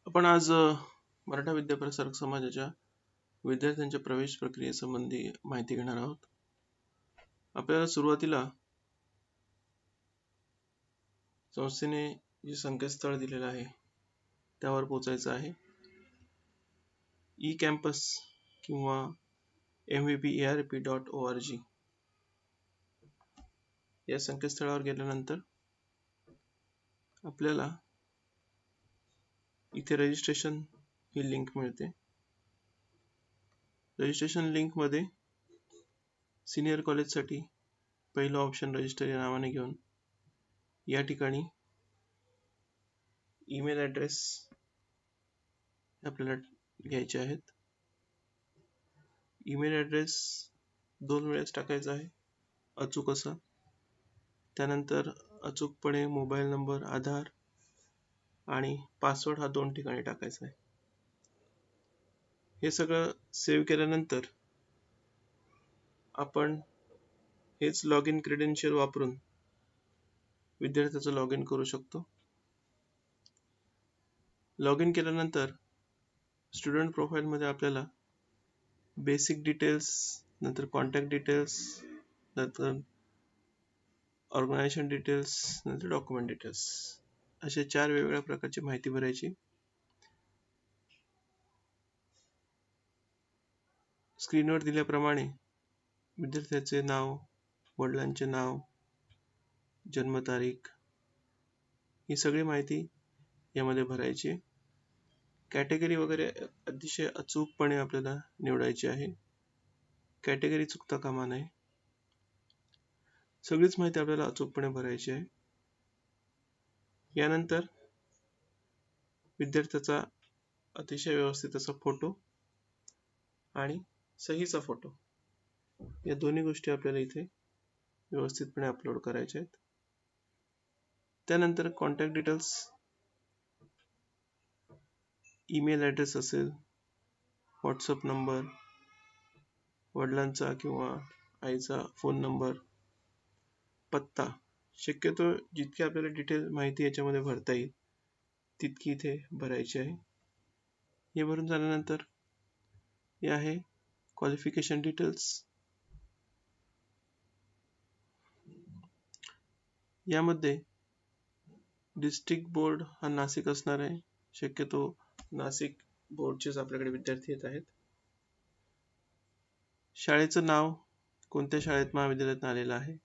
आपण आज मराठा विद्याप्रसारक समाजाच्या विद्यार्थ्यांच्या प्रवेश प्रक्रियेसंबंधी माहिती घेणार आहोत. आपल्याला सुरुवातीला संस्थेने जे संकेतस्थळ दिलेलं आहे त्यावर पोहोचायचं आहे. ई-कॅम्पस किंवा mvparp.org या संकेतस्थळावर गेल्यानंतर आपल्याला इथे रजिस्ट्रेशन ही लिंक मिळते. रजिस्ट्रेशन लिंक मध्ये सिनियर कॉलेजसाठी पहिलं ऑप्शन रजिस्टर या नावाने घेऊन या ठिकाणी ईमेल ॲड्रेस आपल्याला घ्यायचे आहेत. ईमेल ॲड्रेस 2 वेळेस टाकायचा आहे, अचूक असा. त्यानंतर अचूकपणे मोबाईल नंबर, आधार आणि पासवर्ड हा 2 ठिकाणी टाकायचा आहे. हे सगळं सेव्ह केल्यानंतर आपण हेच लॉग इन क्रेडेन्शियल वापरून विद्यार्थ्याचं लॉग इन करू शकतो. लॉग इन केल्यानंतर स्टुडंट प्रोफाइल मध्ये आपल्याला बेसिक डिटेल्स, नंतर कॉन्टॅक्ट डिटेल्स, नंतर ऑर्गनायझेशन डिटेल्स, नंतर डॉक्युमेंट डिटेल्स अशा 4 वेगवेगळ्या प्रकारची माहिती भरायची. स्क्रीनवर दिल्याप्रमाणे विद्यार्थ्याचे नाव, वडिलांचे नाव, जन्मतारीख ही सगळी माहिती यामध्ये भरायची. कॅटेगरी वगैरे अतिशय अचूकपणे आपल्याला निवडायची आहे. कॅटेगरी चुकता कामा नये. सगळीच माहिती आपल्याला अचूकपणे भरायची आहे. यानंतर विद्यार्थ्याचा अतिशय व्यवस्थित असा फोटो आणि सहीचा फोटो या दोन्ही गोष्टी आपल्याला इथे व्यवस्थितपणे अपलोड करायच्या आहेत. त्यानंतर कॉन्टॅक्ट डिटेल्स, ईमेल ॲड्रेस असेल, व्हॉट्सअप नंबर, वडिलांचा किंवा आईचा फोन नंबर, पत्ता, शक्यतो जितकी आपल्याला डिटेल माहिती याच्यामध्ये भरता येईल तितकी इथे भरायची आहे. हे भरून झाल्यानंतर हे आहे क्वालिफिकेशन डिटेल्स. यामध्ये डिस्ट्रिक्ट बोर्ड हा नाशिक असणार आहे. शक्यतो नाशिक बोर्डचेच आपल्याकडे विद्यार्थी येत आहेत. शाळेचं नाव, कोणत्या शाळेत महाविद्यालयात आलेलं आहे.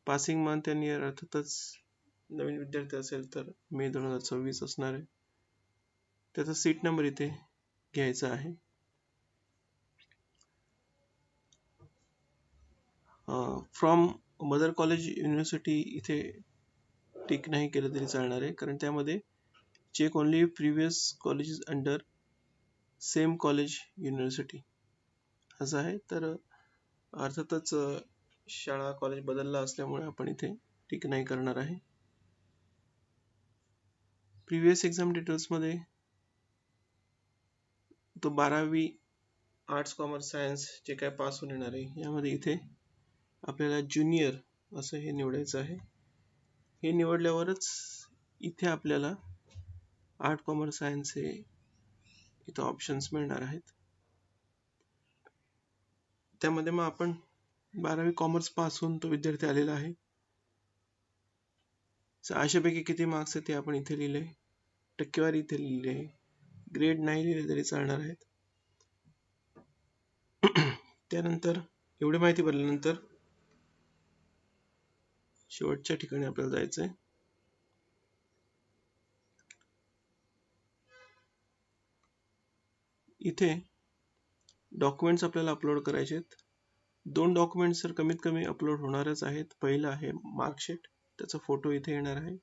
पासिंग मंथ आणि इयर, अर्थातच नवीन विद्यार्थी असेल तर मे 2026 असणार आहे. त्याचा सीट नंबर इथे घ्यायचा आहे. फ्रॉम मदर कॉलेज युनिव्हर्सिटी इथे टिक नाही केलं तरी चालणार आहे, कारण त्यामध्ये check only previous colleges under same college university असं आहे. तर अर्थातच शाळा कॉलेज बदलला असल्यामुळे आपण इथे टिक नाही करणार आहे. प्रिव्हियस एक्झाम डिटेल्स मध्ये तो 12वी आर्ट्स कॉमर्स सायन्स जे काय पास होऊन येणार आहे यामध्ये इथे आपल्याला ज्युनियर असं हे निवडायचं आहे. हे निवडल्यावरच इथे आपल्याला आर्ट कॉमर्स सायन्स हे इथं ऑप्शन्स मिळणार आहेत. त्यामध्ये मग आपण 12वी कॉमर्स पास होऊन तो विद्यार्थी आलेला आहे, अशापैकी किती मार्क्स आहेत ते आपण इथे लिहिले, टक्केवारी इथे लिहिली आहे, ग्रेड नाही लिहिले तरी चालणार आहेत. त्यानंतर एवढी माहिती भरल्यानंतर शेवटच्या ठिकाणी आपल्याला जायचंय. इथे डॉक्युमेंट्स आपल्याला अपलोड करायचे आहेत. 2 डॉक्युमेंट्स तर कमीत कमी अपलोड होणारच आहेत. पहिलं आहे मार्कशीट, त्याचा फोटो इथे येणार आहे,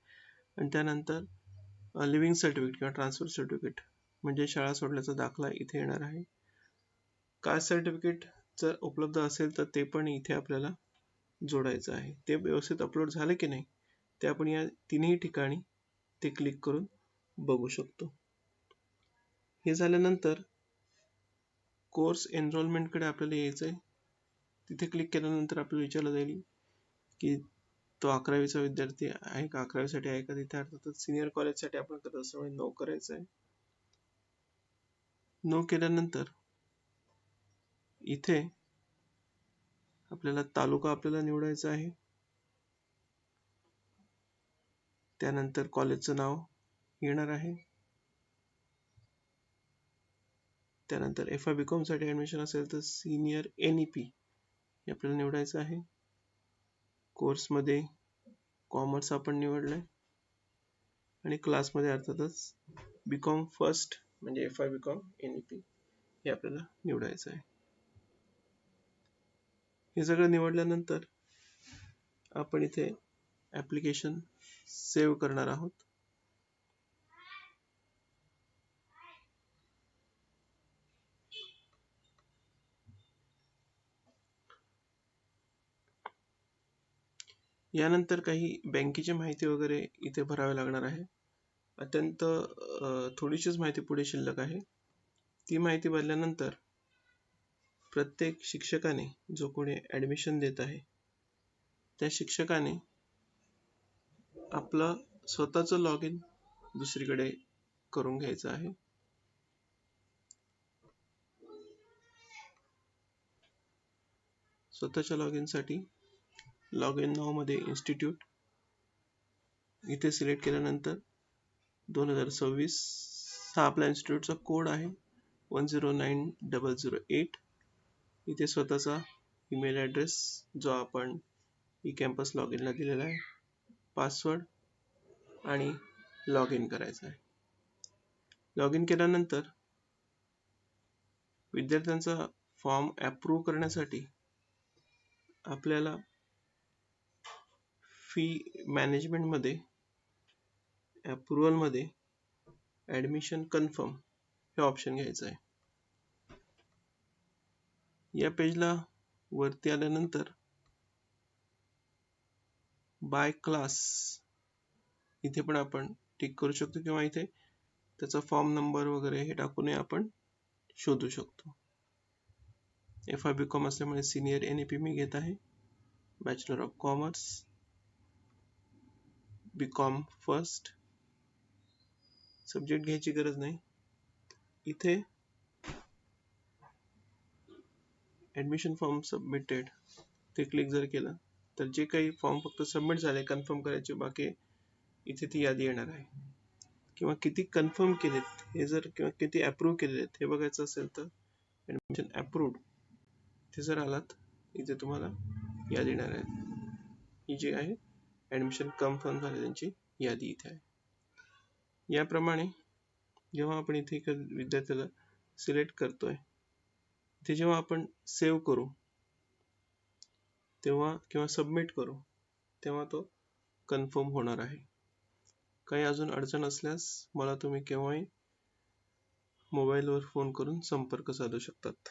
आणि त्यानंतर लिव्हिंग सर्टिफिकेट किंवा ट्रान्सफर सर्टिफिकेट म्हणजे शाळा सोडल्याचा दाखला इथे येणार आहे. कास्ट सर्टिफिकेट जर उपलब्ध असेल तर ते पण इथे आपल्याला जोडायचं आहे. ते व्यवस्थित अपलोड झाले की नाही ते आपण या तिन्ही ठिकाणी ते क्लिक करून बघू शकतो. हे झाल्यानंतर कोर्स एनरोलमेंट कडे आपल्याला यायचंय. तिथे क्लिक केल्यानंतर आपल्याला विचारलं जाईल की तो 11वीचा विद्यार्थी आहे का, 11वीसाठी आहे का. तिथे अर्थातच सिनियर कॉलेजसाठी आपण करत असल्यामुळे नो करायचं आहे. नो केल्यानंतर इथे आपल्याला तालुका आपल्याला निवडायचा आहे. त्यानंतर कॉलेजचं नाव येणार आहे. त्यानंतर FY/BCom साठी ऍडमिशन असेल तर सिनियर NEP हे आपल्याला निवडायचं आहे. कोर्समध्ये कॉमर्स आपण निवडलंय आणि क्लासमध्ये अर्थातच BCom फर्स्ट म्हणजे FY/BCom NEP हे आपल्याला निवडायचं आहे. हे सगळं निवडल्यानंतर आपण इथे ऍप्लिकेशन सेव्ह करणार आहोत. यानंतर काही बँकेची माहिती वगैरे इथे भरावी लागणार आहे. अत्यंत थोडीशीच माहिती पुढे शिल्लक आहे. ती माहिती भरल्यानंतर प्रत्येक शिक्षकाने जो कोणी ऍडमिशन देत आहे त्या शिक्षकाने आपलं स्वतःचं लॉग इन दुसरीकडे करून घ्यायचं आहे. स्वतःच्या लॉग इन साठी लॉग इन नाव मध्ये इन्स्टिट्यूट इथे सिलेक्ट केल्यानंतर 2026 हा आपल्या इन्स्टिट्यूटचा कोड आहे 109008. इथे स्वतःचा ईमेल ॲड्रेस जो आपण eCampus लॉग इनला दिलेला आहे, पासवर्ड आणि लॉग इन करायचा आहे. लॉग इन केल्यानंतर विद्यार्थ्यांचा फॉर्म अप्रूव्ह करण्यासाठी आपल्याला फी मॅनेजमेंट मध्ये अप्रुव्हल मध्ये ऍडमिशन कन्फर्म हे ऑप्शन घ्यायचं आहे. या पेजला वरती आल्यानंतर बाय क्लास इथे पण आपण टिक करू शकतो किंवा इथे त्याचा फॉर्म नंबर वगैरे हे टाकून आपण शोधू शकतो. FY/BCom असल्यामुळे सिनियर NEP मी घेत आहे. Bachelor of commerce BCom first. Subject घ्यायची गरज नाही. इथे ऍडमिशन फॉर्म सबमिटेड ते क्लिक जर केलं तर जे काही फॉर्म फक्त सबमिट झाले कन्फर्म करायचे बाकी इथे ती यादी येणार आहे. किंवा किती कन्फर्म केलेत हे जर किंवा किती अप्रूव्ह केलेत हे बघायचं असेल तर ऍडमिशन अप्रूव्ड ते जर आलात इथे तुम्हाला यादी येणार आहे. ही जी आहे ऍडमिशन कन्फर्म झाले त्यांची यादी इथे आहे. याप्रमाणे जेव्हा आपण इथे एका विद्यार्थ्याला सिलेक्ट करतोय ते जेव्हा आपण सेव्ह करू तेव्हा किंवा सबमिट करू तेव्हा तो कन्फर्म होणार आहे. काही अजून अडचण असल्यास मला तुम्ही केव्हाही मोबाईलवर फोन करून संपर्क साधू शकतात.